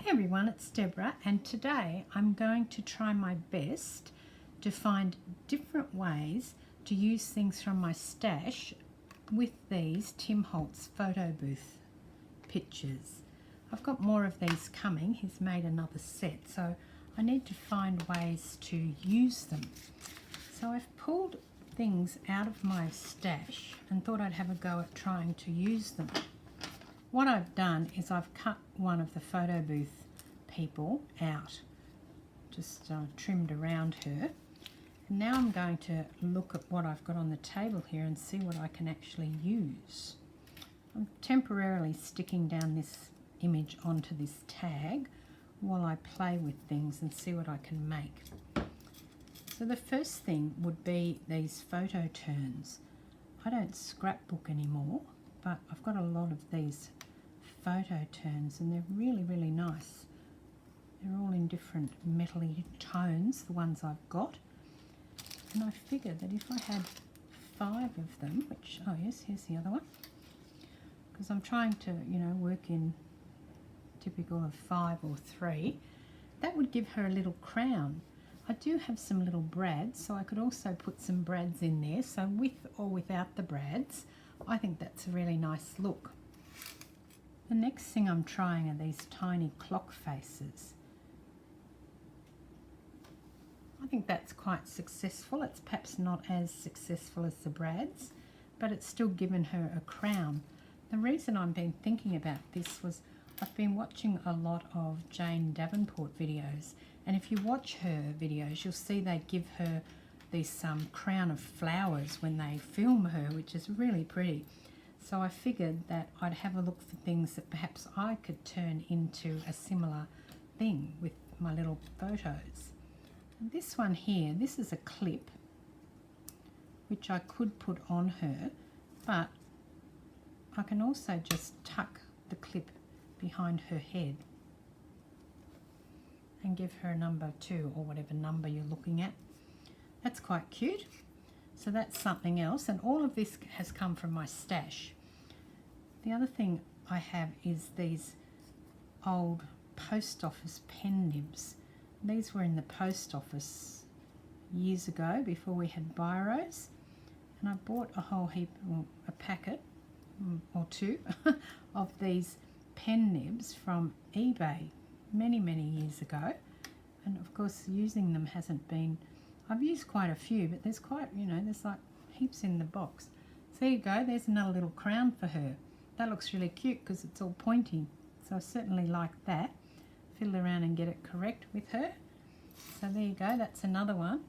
Hey everyone, it's Deborah, and today I'm going to try my best to find different ways to use things from my stash with these Tim Holtz photo booth pictures. I've got more of these coming. He's made another set, so I need to find ways to use them. So I've pulled things out of my stash and thought I'd have a go at trying to use them. What I've done is I've cut one of the photo booth people out, just trimmed around her. And now I'm going to look at what I've got on the table here and see what I can actually use. I'm temporarily sticking down this image onto this tag while I play with things and see what I can make. So the first thing would be these photo turns. I don't scrapbook anymore, but I've got a lot of these photo turns and they're really nice. They're all in different metally tones, the ones I've got. And I figured that if I had 5 of them, which, oh yes, here's the other one, because I'm trying to, work in typical of 5 or 3, that would give her a little crown. I do have some little brads, so I could also put some brads in there. So with or without the brads, I think that's a really nice look. The next thing I'm trying are these tiny clock faces. I think that's quite successful. It's perhaps not as successful as the brads, but it's still given her a crown. The reason I've been thinking about this was I've been watching a lot of Jane Davenport videos, and if you watch her videos, you'll see they give her this crown of flowers when they film her, which is really pretty. So I figured that I'd have a look for things that perhaps I could turn into a similar thing with my little photos. And this one here, this is a clip which I could put on her, but I can also just tuck the clip behind her head and give her a number 2 or whatever number you're looking at. That's quite cute. So that's something else, and all of this has come from my stash. The other thing I have is these old post office pen nibs. These were in the post office years ago before we had biros, and I bought a whole heap, or a packet or 2 of these pen nibs from eBay many years ago, and of course using them hasn't been, I've used quite a few, but there's quite, there's like heaps in the box. So there you go, there's another little crown for her. That looks really cute because it's all pointy, so I certainly like that. Fiddle around and get it correct with her. So there you go, that's another one.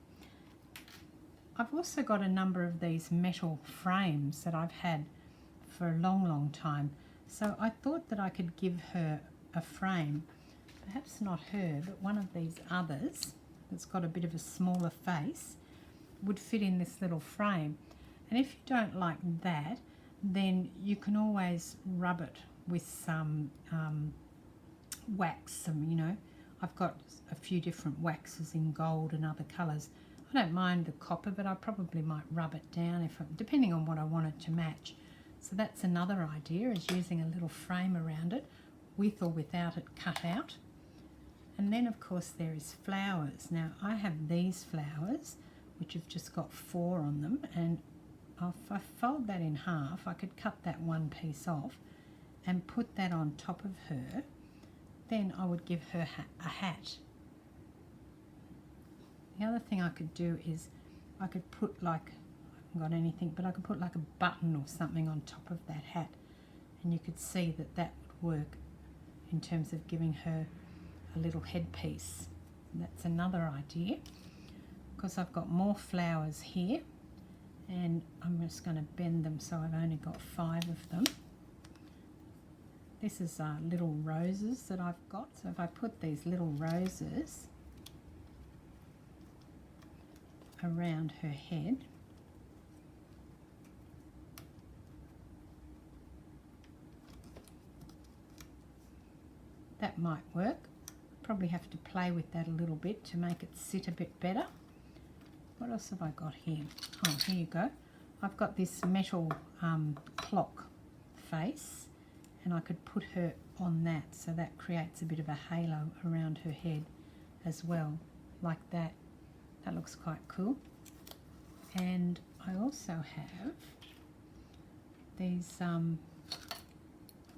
I've also got a number of these metal frames that I've had for a long time. So I thought that I could give her a frame, perhaps not her, but one of these others that's got a bit of a smaller face would fit in this little frame. And if you don't like that, then you can always rub it with some wax. I've got a few different waxes in gold and other colours. I don't mind the copper, but I probably might rub it down depending on what I want it to match. So that's another idea, is using a little frame around it with or without it cut out. And then of course there is flowers. Now I have these flowers which have just got 4 on them, and if I fold that in half, I could cut that one piece off and put that on top of her. Then I would give her a hat. The other thing I could do is I could put I haven't got anything, but I could put like a button or something on top of that hat, and you could see that that would work in terms of giving her a little headpiece. And that's another idea. Because I've got more flowers here, and I'm just going to bend them so I've only got 5 of them. This is little roses that I've got. So if I put these little roses around her head, that might work. Probably have to play with that a little bit to make it sit a bit better. What else have I got here? Oh, here you go. I've got this metal clock face, and I could put her on that, so that creates a bit of a halo around her head as well, like that. That looks quite cool. And I also have these, I've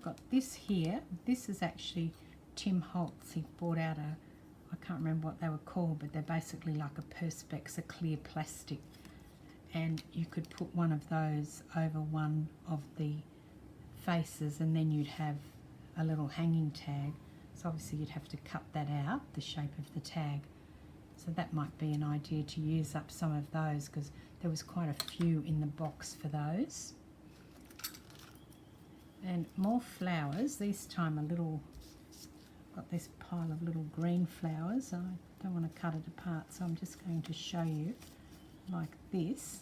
got this here. This is actually Tim Holtz. He bought out a, I can't remember what they were called, but they're basically like a Perspex, a clear plastic. And you could put one of those over one of the faces, and then you'd have a little hanging tag. So obviously you'd have to cut that out, the shape of the tag. So that might be an idea to use up some of those, because there was quite a few in the box for those. And more flowers, this time a little, got this pile of little green flowers. I don't want to cut it apart, so I'm just going to show you like this,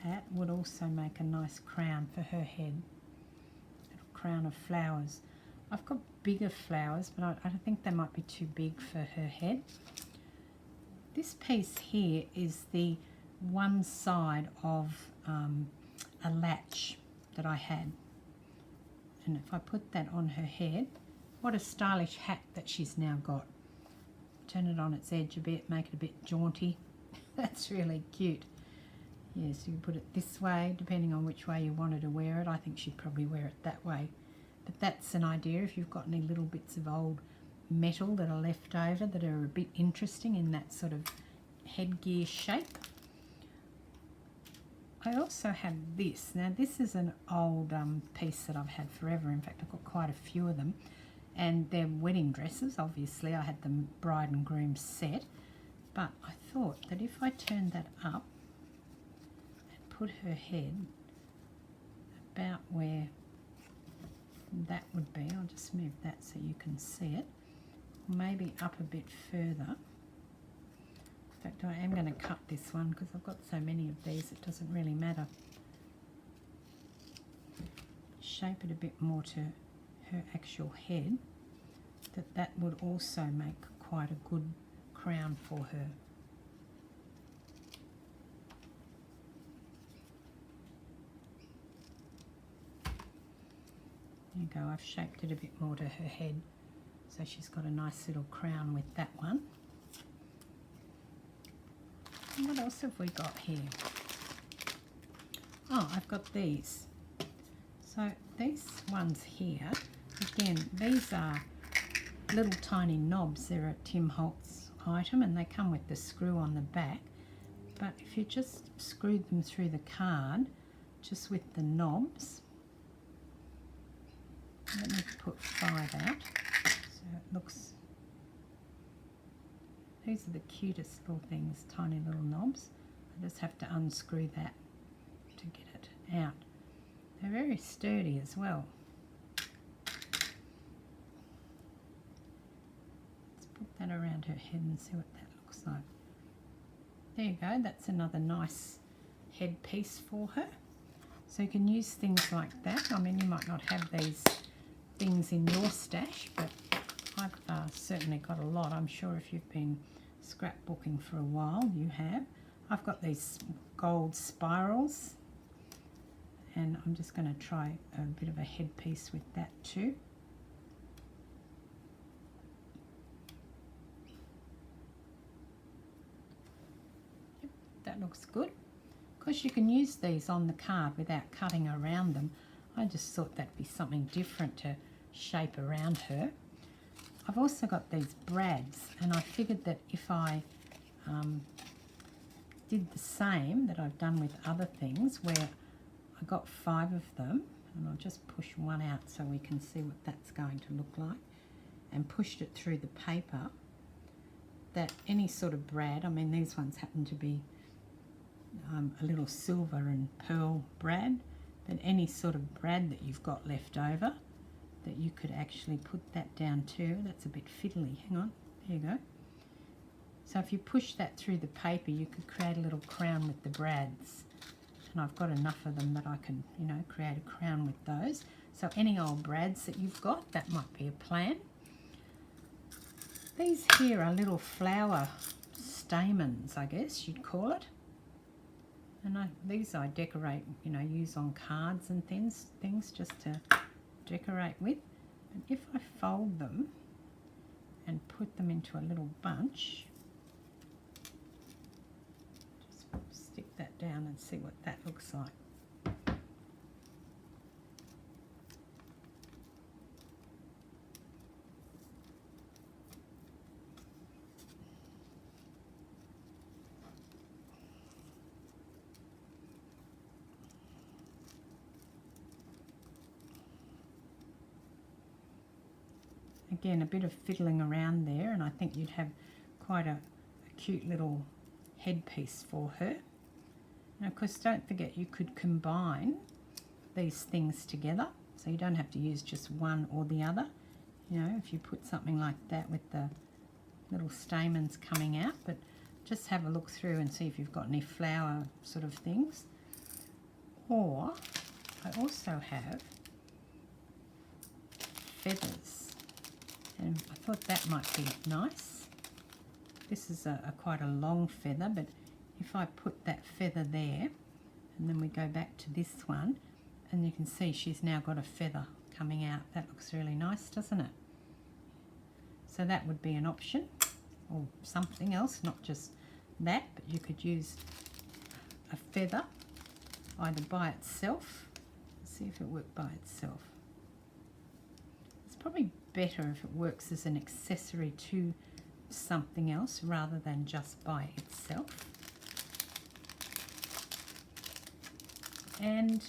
that would also make a nice crown for her head. A little crown of flowers. I've got bigger flowers, but I think they might be too big for her head. This piece here is the one side of a latch that I had. And if I put that on her head, what a stylish hat that she's now got. Turn it on its edge a bit, make it a bit jaunty. That's really cute. Yes, you put it this way, depending on which way you wanted to wear it. I think she'd probably wear it that way. But that's an idea if you've got any little bits of old metal that are left over that are a bit interesting in that sort of headgear shape. I also have this. Now this is an old piece that I've had forever. In fact, I've got quite a few of them. And they're wedding dresses, obviously. I had the bride and groom set. But I thought that if I turned that up and put her head about where that would be, I'll just move that so you can see it, maybe up a bit further. In fact, I am going to cut this one because I've got so many of these, it doesn't really matter. Shape it a bit more to her actual head, that would also make quite a good crown for her. There you go, I've shaped it a bit more to her head, so she's got a nice little crown with that one. And what else have we got here? Oh, I've got these. So these ones here, again, these are little tiny knobs. They're a Tim Holtz item and they come with the screw on the back. But if you just screwed them through the card, just with the knobs, let me put 5 out. So it looks, these are the cutest little things, tiny little knobs. I just have to unscrew that to get it out. They're very sturdy as well. Let's put that around her head and see what that looks like. There you go, that's another nice headpiece for her. So you can use things like that. I mean, you might not have these things in your stash, but I've certainly got a lot. I'm sure if you've been scrapbooking for a while, you have. I've got these gold spirals, and I'm just going to try a bit of a headpiece with that too. Yep, that looks good. Of course, you can use these on the card without cutting around them. I just thought that'd be something different to shape around her. I've also got these brads, and I figured that if I did the same that I've done with other things, where I got 5 of them, and I'll just push one out so we can see what that's going to look like, and pushed it through the paper, that any sort of brad, I mean these ones happen to be a little silver and pearl brad, but any sort of brad that you've got left over, that you could actually put that down too. That's a bit fiddly, hang on, there you go. So if you push that through the paper, you could create a little crown with the brads. And I've got enough of them that I can, you know, create a crown with those. So any old brads that you've got, that might be a plan. These here are little flower stamens, I guess you'd call it. And these I decorate, you know, use on cards and things just to decorate with. And if I fold them and put them into a little bunch, just stick that down and see what that looks like. Again, a bit of fiddling around there, and I think you'd have quite a cute little headpiece for her. And of course, don't forget you could combine these things together, so you don't have to use just one or the other. You know, if you put something like that with the little stamens coming out, but just have a look through and see if you've got any flower sort of things. Or I also have feathers. And I thought that might be nice. This is quite a long feather, but if I put that feather there, and then we go back to this one, and you can see she's now got a feather coming out. That looks really nice, doesn't it? So that would be an option, or something else, not just that, but you could use a feather either by itself. Let's see if it worked by itself. It's probably better if it works as an accessory to something else rather than just by itself. And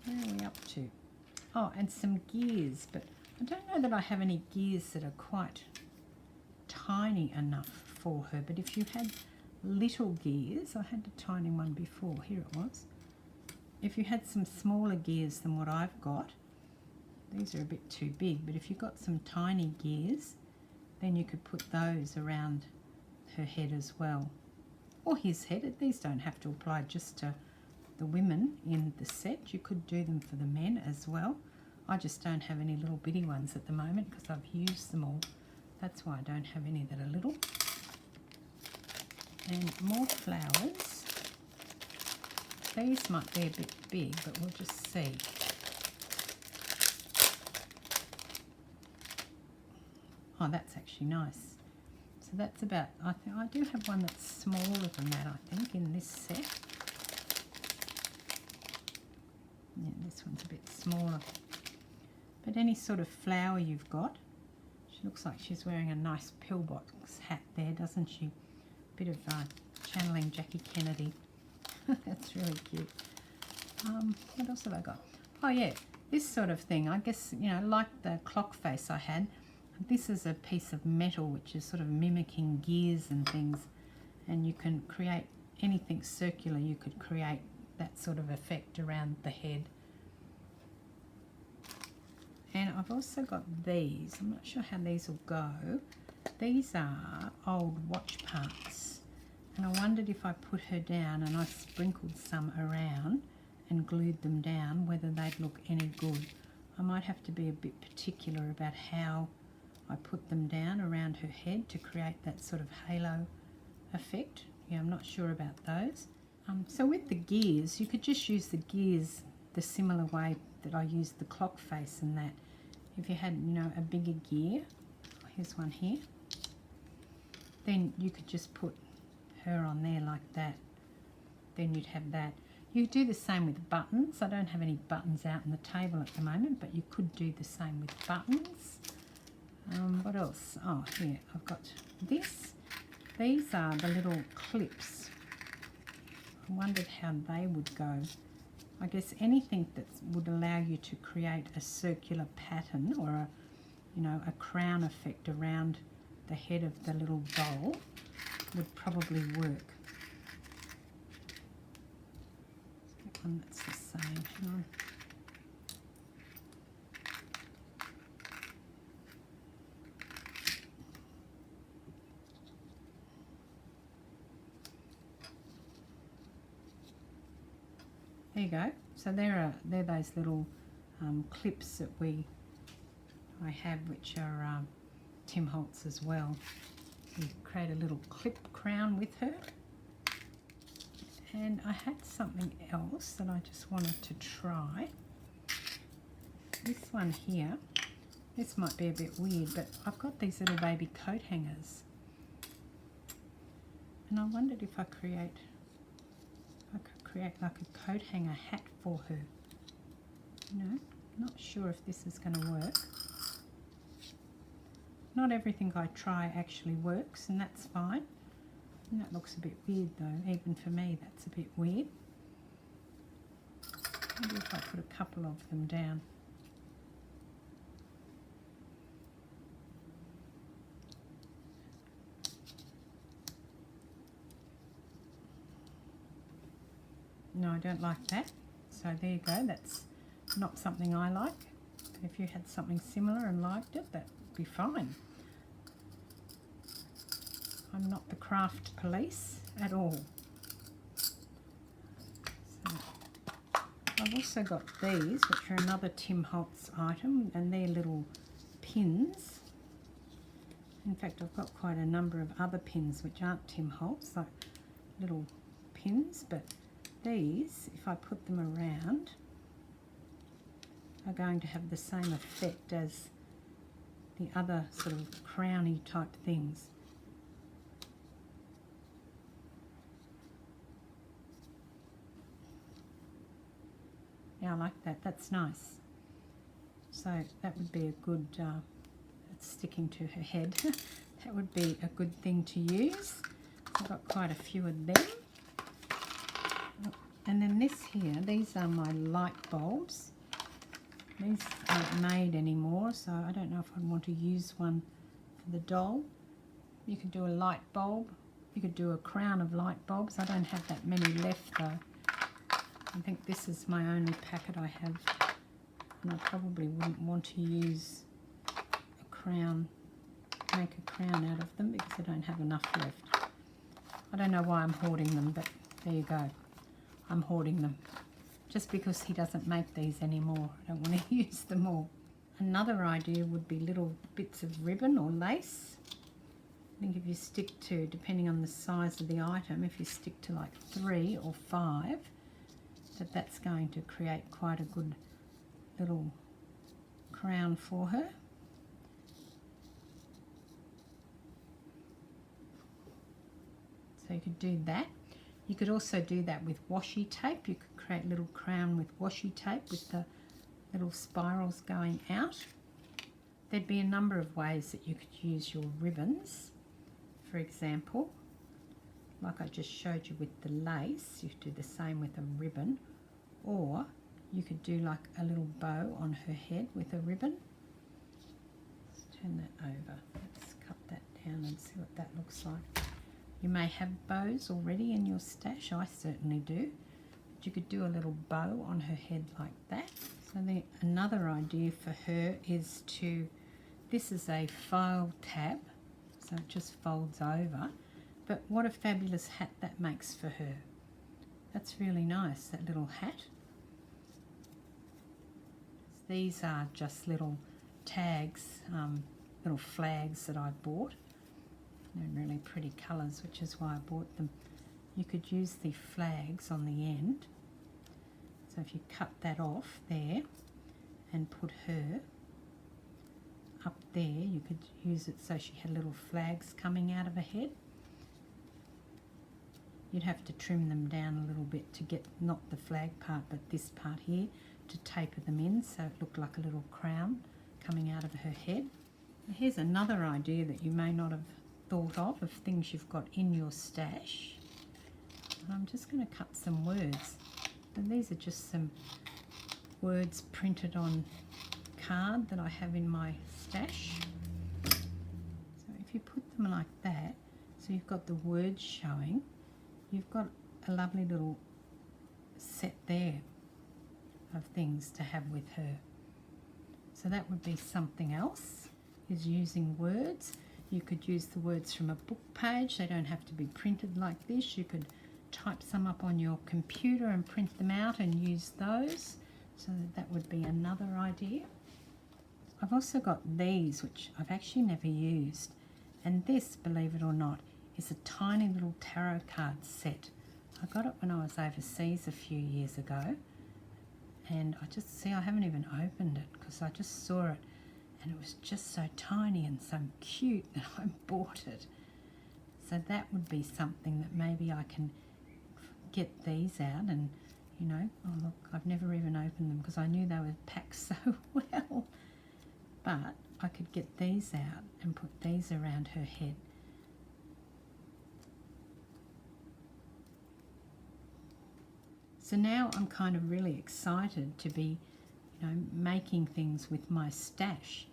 where are we up to? Oh, and some gears, but I don't know that I have any gears that are quite tiny enough for her. But if you had little gears, I had a tiny one before, here it was. If you had some smaller gears than what I've got, these are a bit too big, but if you've got some tiny gears, then you could put those around her head as well. Or his head. These don't have to apply just to the women in the set. You could do them for the men as well. I just don't have any little bitty ones at the moment because I've used them all. That's why I don't have any that are little. And more flowers. These might be a bit big, but we'll just see. Oh, that's actually nice. So that's about, I think I do have one that's smaller than that, I think, in this set. Yeah, this one's a bit smaller. But any sort of flower you've got, she looks like she's wearing a nice pillbox hat there, doesn't she? Bit of channeling Jackie Kennedy. That's really cute. What else have I got? Oh yeah, this sort of thing. I guess, you know, like the clock face I had, this is a piece of metal which is sort of mimicking gears and things, and you can create anything circular. You could create that sort of effect around the head. And I've also got these. I'm not sure how these will go. These are old watch parts, and I wondered if I put her down and I sprinkled some around and glued them down, whether they'd look any good. I might have to be a bit particular about how I put them down around her head to create that sort of halo effect. Yeah, I'm not sure about those. So with the gears, you could just use the gears the similar way that I used the clock face and that. If you had, you know, a bigger gear, here's one here, then you could just put her on there like that. Then you'd have that. You do the same with buttons. I don't have any buttons out on the table at the moment, but you could do the same with buttons. What else? Oh, here, I've got this. These are the little clips. I wondered how they would go. I guess anything that would allow you to create a circular pattern or a, you know, a crown effect around the head of the little doll would probably work. One that's the same. Hang on. There you go. So they're those little clips that I have, which are Tim Holtz as well. You create a little clip crown with her. And I had something else that I just wanted to try. this one here, this might be a bit weird, but I've got these little baby coat hangers. And I wondered if I could create like a coat hanger hat for her. You know, not sure if this is going to work. Not everything I try actually works, and that's fine. And that looks a bit weird though, even for me that's a bit weird. Maybe if I put a couple of them down. No, I don't like that. So there you go, that's not something I like. If you had something similar and liked it, that would be fine. I'm not the craft police at all. So I've also got these, which are another Tim Holtz item, and they're little pins. In fact, I've got quite a number of other pins which aren't Tim Holtz, like little pins, but these, if I put them around, are going to have the same effect as the other sort of crowny type things. Yeah, I like that. That's nice. So that would be a good, it's sticking to her head. That would be a good thing to use. I've got quite a few of them. And then this here, these are my light bulbs. These aren't made anymore, so I don't know if I'd want to use one for the doll. You could do a light bulb. You could do a crown of light bulbs. I don't have that many left though. I think this is my only packet I have, and I probably wouldn't want to use a crown, make a crown out of them, because I don't have enough left. I don't know why I'm hoarding them, but there you go. I'm hoarding them. Just because he doesn't make these anymore. I don't want to use them all. Another idea would be little bits of ribbon or lace. I think if you stick to, depending on the size of the item, if you stick to like 3 or 5, that's going to create quite a good little crown for her. So you could do that. You could also do that with washi tape. You could create a little crown with washi tape with the little spirals going out. There'd be a number of ways that you could use your ribbons. For example, like I just showed you with the lace, you could do the same with a ribbon, or you could do like a little bow on her head with a ribbon. Let's turn that over. Let's cut that down and see what that looks like. You may have bows already in your stash, I certainly do. But you could do a little bow on her head like that. So then another idea for her is to, this is a file tab, so it just folds over. But what a fabulous hat that makes for her. That's really nice, that little hat. These are just little tags, little flags that I bought. They're really pretty colours, which is why I bought them. You could use the flags on the end. So if you cut that off there and put her up there, you could use it so she had little flags coming out of her head. You'd have to trim them down a little bit to get not the flag part but this part here, to taper them in so it looked like a little crown coming out of her head. Here's another idea that you may not have thought of things you've got in your stash. I'm just going to cut some words, and these are just some words printed on card that I have in my stash. So if you put them like that, so you've got the words showing, you've got a lovely little set there of things to have with her. So that would be something else, is using words. You could use the words from a book page. They don't have to be printed like this. You could type some up on your computer and print them out and use those. So that would be another idea. I've also got these, which I've actually never used. And this, believe it or not, is a tiny little tarot card set. I got it when I was overseas a few years ago. And I just see, I haven't even opened it because I just saw it and it was just so tiny and so cute that I bought it. So that would be something that maybe I can get these out and, you know, oh look, I've never even opened them because I knew they were packed so well. But I could get these out and put these around her head. So now I'm kind of really excited to be, you know, making things with my stash.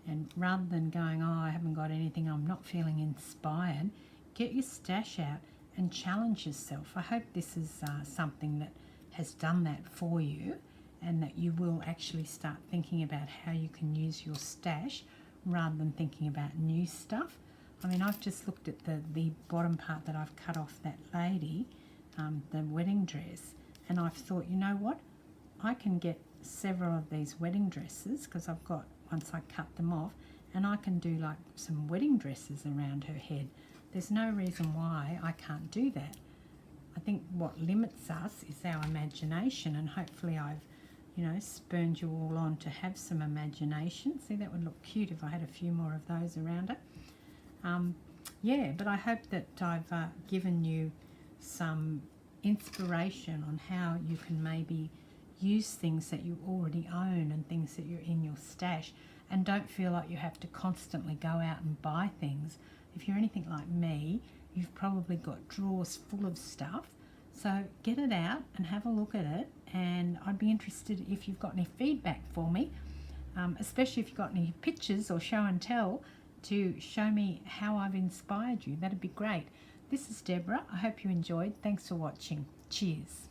And rather than going, oh, I haven't got anything, I'm not feeling inspired, get your stash out and challenge yourself. I hope this is something that has done that for you, and that you will actually start thinking about how you can use your stash rather than thinking about new stuff. I mean, I've just looked at the bottom part that I've cut off that lady, the wedding dress, and I've thought, you know what, I can get several of these wedding dresses because I've got, once I cut them off, and I can do like some wedding dresses around her head. There's no reason why I can't do that. I think what limits us is our imagination, and hopefully I've, you know, spurned you all on to have some imagination. See, that would look cute if I had a few more of those around it. Yeah, but I hope that I've given you some inspiration on how you can maybe use things that you already own and things that you're in your stash, and don't feel like you have to constantly go out and buy things. If you're anything like me, you've probably got drawers full of stuff. So get it out and have a look at it, and I'd be interested if you've got any feedback for me, especially if you've got any pictures or show and tell to show me how I've inspired you. That'd be great. This is Deborah. I hope you enjoyed. Thanks for watching. Cheers.